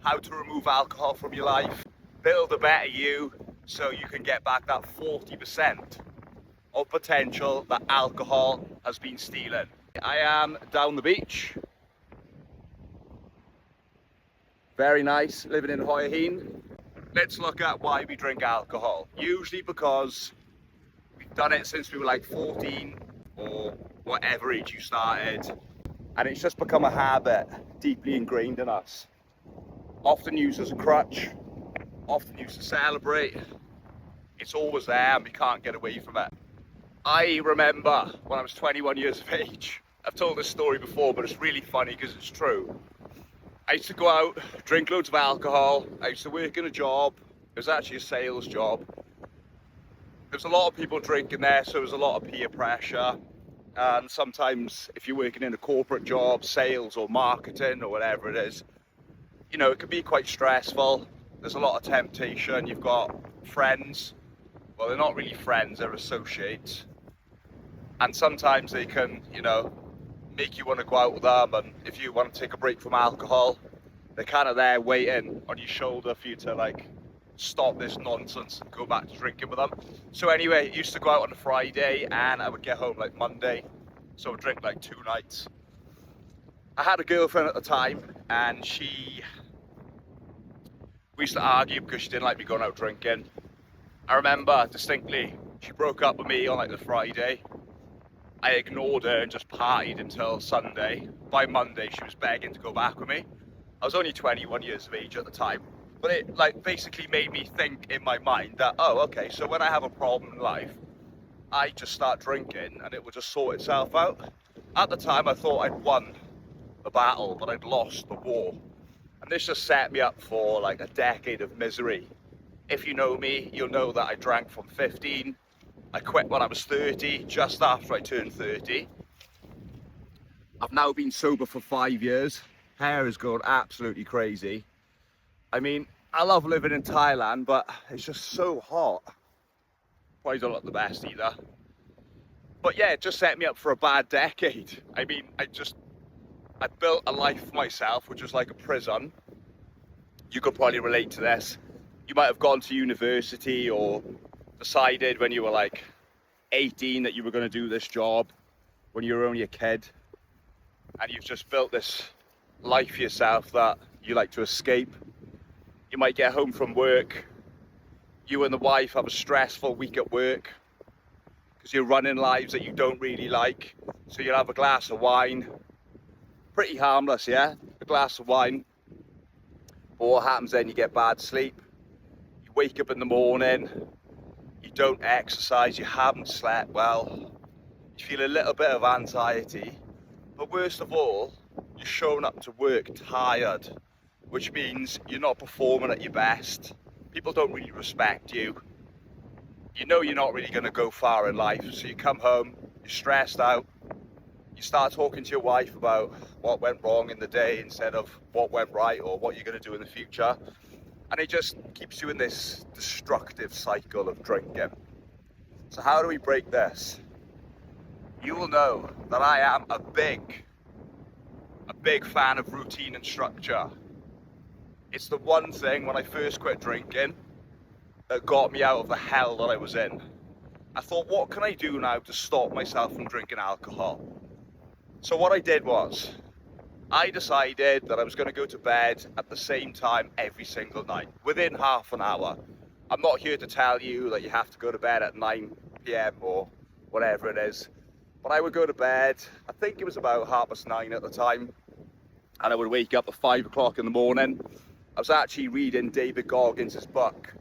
how to remove alcohol from your life, build a better you so you can get back that 40% of potential that alcohol has been stealing. I am down the beach. Very nice, living in Hoi Hin. Let's look at why we drink alcohol. Usually because we've done it since we were like 14 or whatever age you started. And it's just become a habit deeply ingrained in us. Often used as a crutch, often used to celebrate. It's always there and we can't get away from it. I remember when I was 21 years of age, I've told this story before, but it's really funny because it's true. I used to go out, drink loads of alcohol. I used to work in a job. It was actually a sales job. There was a lot of people drinking there, so there was a lot of peer pressure. And sometimes if you're working in a corporate job, sales or marketing or whatever it is, you know, it can be quite stressful. There's a lot of temptation. You've got friends. Well, they're not really friends, they're associates. And sometimes they can, you know, make you want to go out with them, and if you want to take a break from alcohol, they're kind of there waiting on your shoulder for you to like stop this nonsense and go back to drinking with them. So anyway, I used to go out on a Friday and I would get home like Monday, so I would drink like 2 nights. I had a girlfriend at the time and we used to argue because she didn't like me going out drinking. I remember distinctly, she broke up with me on like the Friday. I ignored her and just partied until Sunday. By Monday, she was begging to go back with me. I was only 21 years of age at the time, but it like basically made me think in my mind that, oh, okay, so when I have a problem in life, I just start drinking and it will just sort itself out. At the time, I thought I'd won the battle, but I'd lost the war. And this just set me up for like a decade of misery. If you know me, you'll know that I drank from 15. I quit when I was 30, just after I turned 30. I've now been sober for 5 years. Hair is going absolutely crazy. I mean, I love living in Thailand, but it's just so hot. Probably don't look the best either. But yeah, it just set me up for a bad decade. I mean, I built a life for myself, which was like a prison. You could probably relate to this. You might have gone to university or decided when you were like 18 that you were going to do this job when you were only a kid, and you've just built this life for yourself that you like to escape. You might get home from work, you and the wife have a stressful week at work because you're running lives that you don't really like, so you'll have a glass of wine. Pretty harmless, yeah, a glass of wine. But what happens then? You get bad sleep, you wake up in the morning, you don't exercise, you haven't slept well, you feel a little bit of anxiety, but worst of all, you're showing up to work tired, which means you're not performing at your best. People don't really respect you. You know you're not really going to go far in life, so you come home, you're stressed out, you start talking to your wife about what went wrong in the day instead of what went right or what you're going to do in the future. And it just keeps you in this destructive cycle of drinking. So how do we break this? You will know that I am a big fan of routine and structure. It's the one thing when I first quit drinking that got me out of the hell that I was in. I thought, what can I do now to stop myself from drinking alcohol? So what I did was, I decided that I was going to go to bed at the same time every single night, within half an hour. I'm not here to tell you that you have to go to bed at 9 p.m. or whatever it is, but I would go to bed, I think it was about 9:30 at the time, and I would wake up at 5 o'clock in the morning. I was actually reading David Goggins' book,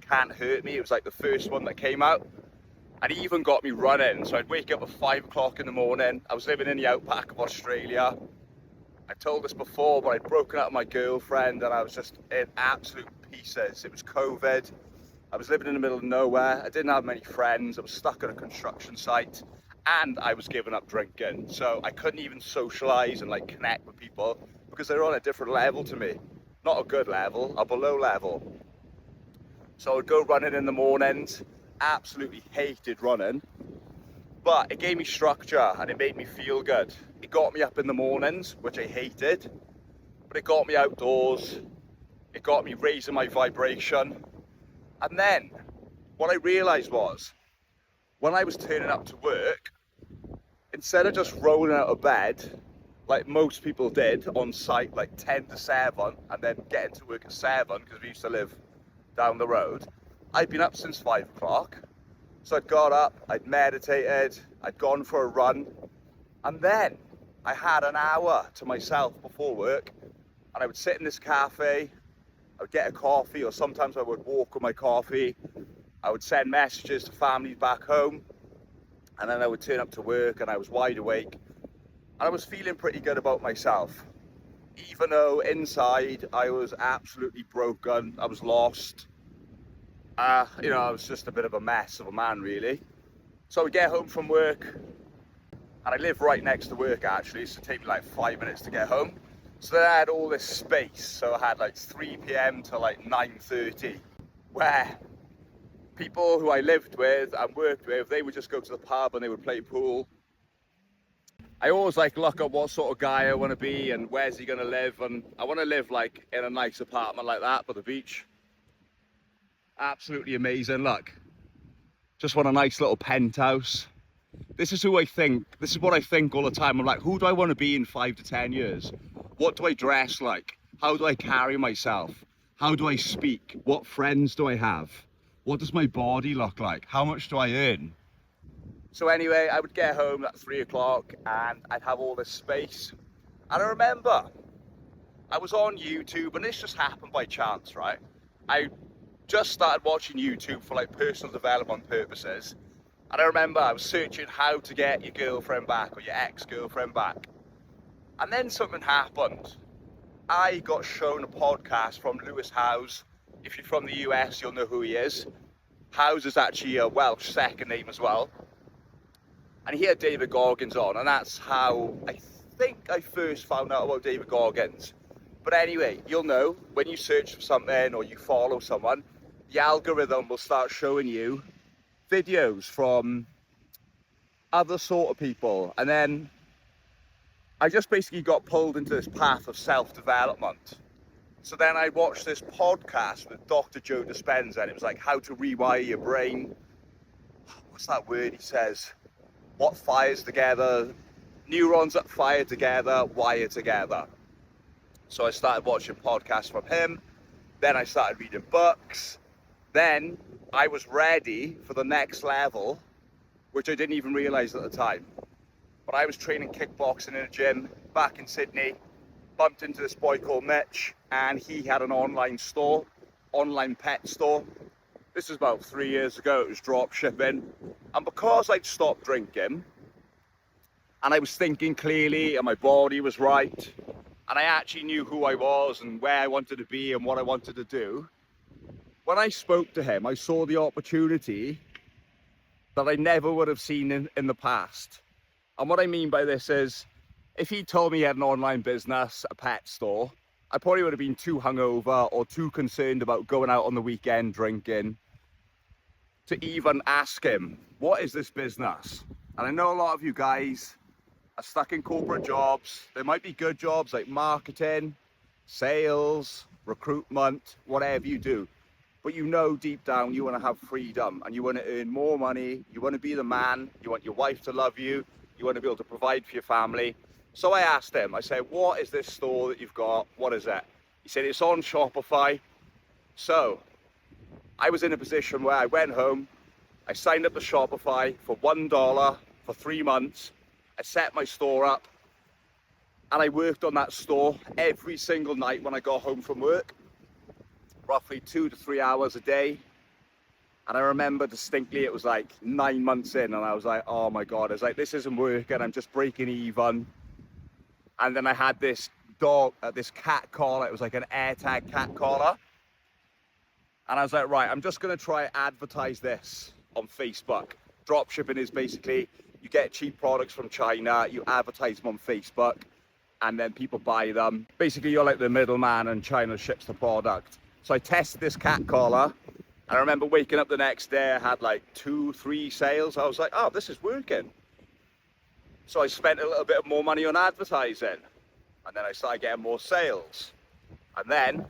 Can't Hurt Me. It was like the first one that came out, and he even got me running. So I'd wake up at 5 o'clock in the morning. I was living in the outback of Australia. I told this before, but I'd broken up with my girlfriend and I was just in absolute pieces. It was COVID. I was living in the middle of nowhere. I didn't have many friends. I was stuck on a construction site and I was giving up drinking. So I couldn't even socialize and like connect with people because they're on a different level to me. Not a good level, a below level. So I'd go running in the mornings. Absolutely hated running. But it gave me structure and it made me feel good. It got me up in the mornings, which I hated, but it got me outdoors. It got me raising my vibration. And then what I realized was, when I was turning up to work, instead of just rolling out of bed like most people did on site, like 10 to 7, and then getting to work at 7, because we used to live down the road, I'd been up since 5 o'clock. So I'd got up, I'd meditated, I'd gone for a run, and then I had an hour to myself before work, and I would sit in this cafe, I would get a coffee, or sometimes I would walk with my coffee. I would send messages to families back home, and then I would turn up to work and I was wide awake, and I was feeling pretty good about myself. Even though inside I was absolutely broken, I was lost. I was just a bit of a mess of a man, really. So I would get home from work, and I live right next to work actually, so it took me like 5 minutes to get home. So then I had all this space, so I had like 3 p.m. to like 9:30, where people who I lived with and worked with, they would just go to the pub and they would play pool. I always like look at what sort of guy I want to be and where's he going to live, and I want to live like in a nice apartment like that by the beach. Absolutely amazing. Look, just want a nice little penthouse. This is what I think all the time. I'm like, who do I want to be in 5 to 10 years? What do I dress like? How do I carry myself? How do I speak? What friends do I have? What does my body look like? How much do I earn? So anyway, I would get home at 3 o'clock and I'd have all this space. And I remember I was on YouTube, and this just happened by chance, right? I just started watching YouTube for like personal development purposes. And I remember I was searching how to get your girlfriend back or your ex-girlfriend back. And then something happened. I got shown a podcast from Lewis Howes. If you're from the US, you'll know who he is. Howes is actually a Welsh second name as well. And he had David Goggins on, and that's how I think I first found out about David Goggins. But anyway, you'll know when you search for something or you follow someone, the algorithm will start showing you videos from other sort of people. And then I just basically got pulled into this path of self-development. So then I watched this podcast with Dr. Joe Dispenza, and it was like how to rewire your brain. What's that word he says? What fires together? Neurons that fire together, wire together. So I started watching podcasts from him. Then I started reading books. Then I was ready for the next level, which I didn't even realize at the time. But I was training kickboxing in a gym back in Sydney, bumped into this boy called Mitch, and he had an online pet store. This was about 3 years ago. It was drop shipping. And because I'd stopped drinking, and I was thinking clearly, and my body was right, and I actually knew who I was and where I wanted to be and what I wanted to do, when I spoke to him, I saw the opportunity that I never would have seen in the past. And what I mean by this is, if he told me he had an online business, a pet store, I probably would have been too hungover or too concerned about going out on the weekend drinking to even ask him, what is this business? And I know a lot of you guys are stuck in corporate jobs. There might be good jobs like marketing, sales, recruitment, whatever you do. But you know deep down you want to have freedom and you want to earn more money. You want to be the man. You want your wife to love you. You want to be able to provide for your family. So I asked him, I said, what is this store that you've got? What is it? He said, it's on Shopify. So I was in a position where I went home, I signed up to Shopify for $1 for 3 months. I set my store up and I worked on that store every single night when I got home from work, roughly 2 to 3 hours a day. And I remember distinctly, it was like 9 months in and I was like, oh my God, I was like, this isn't working. I'm just breaking even. And then I had this this cat collar. It was like an AirTag cat collar. And I was like, right, I'm just going to try advertise this on Facebook. Dropshipping is basically, you get cheap products from China, you advertise them on Facebook, and then people buy them. Basically, you're like the middleman and China ships the product. So I tested this cat collar. And I remember waking up the next day, I had like 2-3 sales. I was like, oh, this is working. So I spent a little bit more money on advertising. And then I started getting more sales. And then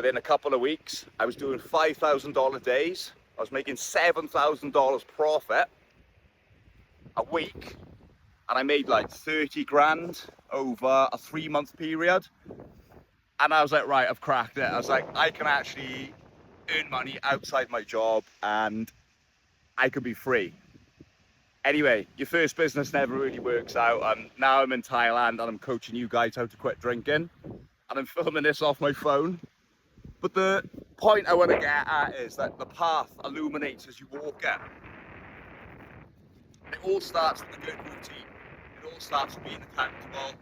within a couple of weeks, I was doing $5,000 days. I was making $7,000 profit a week, and I made like 30 grand over a 3-month period. And I was like, right, I've cracked it. I was like, I can actually earn money outside my job and I could be free. Anyway, your first business never really works out, and now I'm in Thailand and I'm coaching you guys how to quit drinking, and I'm filming this off my phone. But the point I want to get at is that the path illuminates as you walk it. It all starts with a good routine. It all starts with being accountable,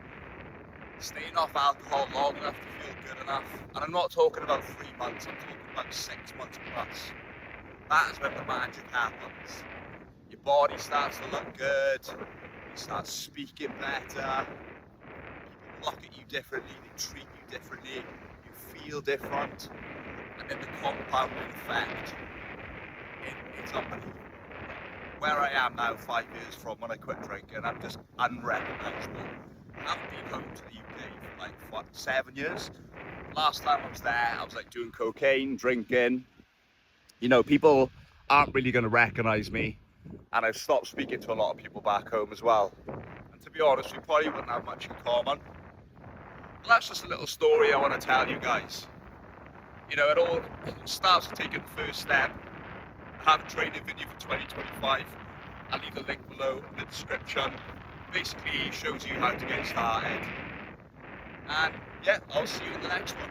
staying off alcohol long enough to feel good enough. And I'm not talking about 3 months, I'm talking about 6 months plus. That is when the magic happens. Your body starts to look good, you start speaking better, people look at you differently, they treat you differently, you feel different, and then the compounding effect, it's unbelievable. Where I am now, 5 years from when I quit drinking, I'm just unrecognisable. I haven't been home to the UK for like 7 years. Last time I was there, I was like doing cocaine, drinking. You know, people aren't really going to recognise me. And I've stopped speaking to a lot of people back home as well. And to be honest, we probably wouldn't have much in common. But that's just a little story I want to tell you guys. You know, it all starts with taking the first step. I have a training video for 2025. I'll leave the link below in the description. Basically, it shows you how to get started. And yeah, I'll see you in the next one.